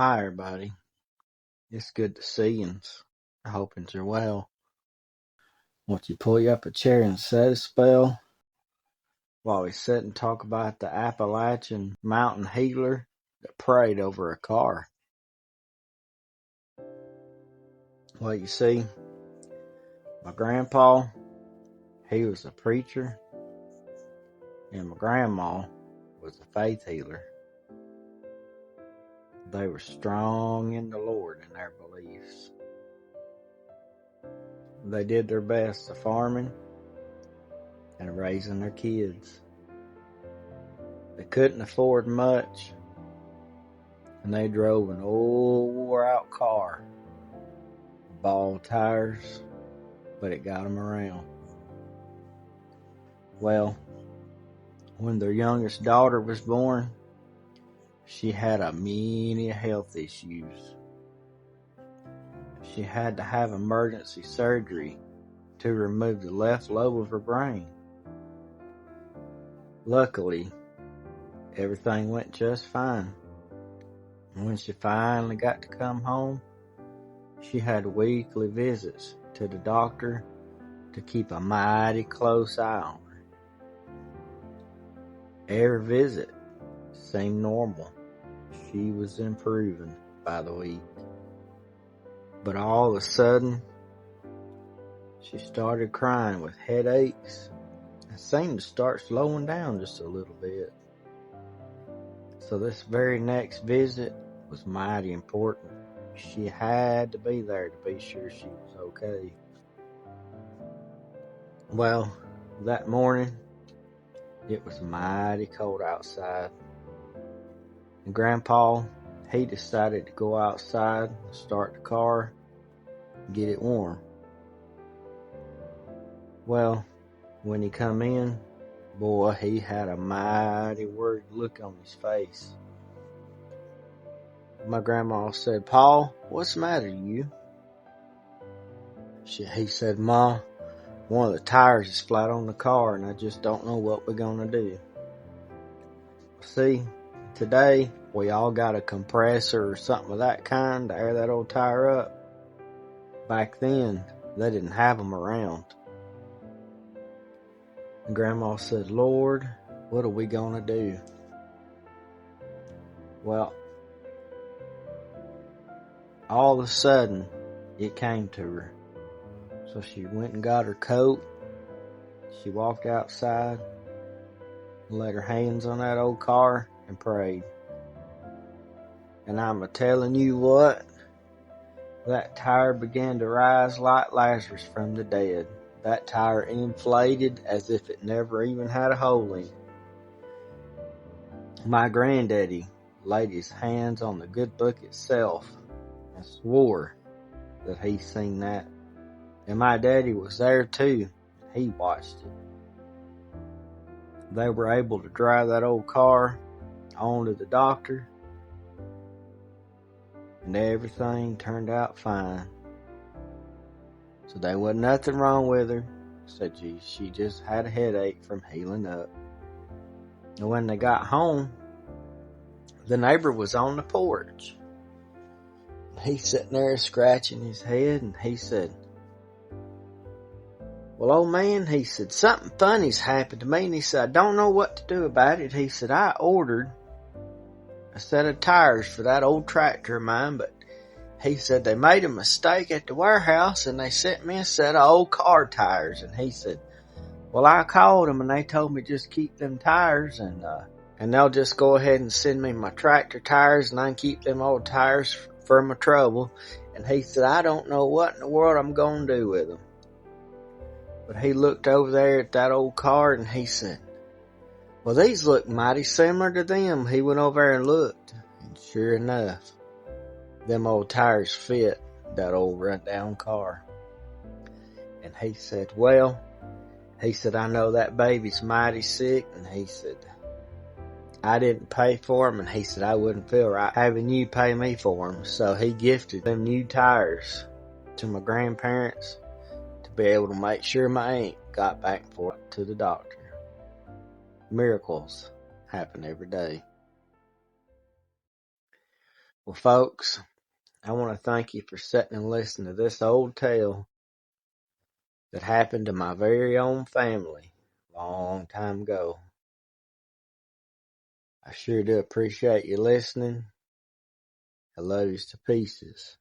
Hi, everybody. It's good to see you. I hope you're well. Want you pull you up a chair and set a spell while we sit and talk about the Appalachian mountain healer that prayed over a car. Well, you see, my grandpa, he was a preacher, and my grandma was a faith healer. They were strong in the Lord in their beliefs. They did their best to farming and raising their kids. They couldn't afford much, and they drove an old wore-out car, ball tires, but it got them around. Well, when their youngest daughter was born, she had many health issues. She had to have emergency surgery to remove the left lobe of her brain. Luckily, everything went just fine. And when she finally got to come home, she had weekly visits to the doctor to keep a mighty close eye on her. Every visit seemed normal. She was improving by the week. But all of a sudden, she started crying with headaches and seemed to start slowing down just a little bit. So this very next visit was mighty important. She had to be there to be sure she was okay. Well, that morning, it was mighty cold outside. And Grandpa, he decided to go outside, start the car, and get it warm. Well, when he come in, boy, he had a mighty worried look on his face. My grandma said, "Paul, what's the matter, you?" He said, "Ma, one of the tires is flat on the car and I just don't know what we're gonna do." See, today we all got a compressor or something of that kind to air that old tire up. Back then, they didn't have them around. And Grandma said, "Lord, what are we gonna do?" Well, all of a sudden, it came to her. So she went and got her coat. She walked outside, laid her hands on that old car, and prayed. And I'm telling you what, that tire began to rise like Lazarus from the dead. That tire inflated as if it never even had a hole in it. My granddaddy laid his hands on the good book itself and swore that he seen that. And my daddy was there too. He watched it. They were able to drive that old car on to the doctor, and everything turned out fine. So there wasn't nothing wrong with her. Said she just had a headache from healing up. And when they got home, the neighbor was on the porch. He's sitting there scratching his head, and he said, "Well, old man," he said, "something funny's happened to me." And he said, "I don't know what to do about it." He said, "I ordered a set of tires for that old tractor of mine, but," he said, "they made a mistake at the warehouse and they sent me a set of old car tires." And he said, "Well, I called them and they told me just keep them tires and they'll just go ahead and send me my tractor tires and I can keep them old tires for my trouble." And he said, "I don't know what in the world I'm going to do with them." But he looked over there at that old car and he said, "Well, these look mighty similar to them." He went over there and looked, and sure enough, them old tires fit that old run-down car. And he said, "Well," he said, "I know that baby's mighty sick." And he said, "I didn't pay for them." And he said, "I wouldn't feel right having you pay me for them." So he gifted them new tires to my grandparents to be able to make sure my aunt got back and forth to the doctor. Miracles happen every day. Well, folks, I want to thank you for sitting and listening to this old tale that happened to my very own family a long time ago. I sure do appreciate you listening. I love you to pieces,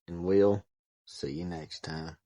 and we'll see you next time.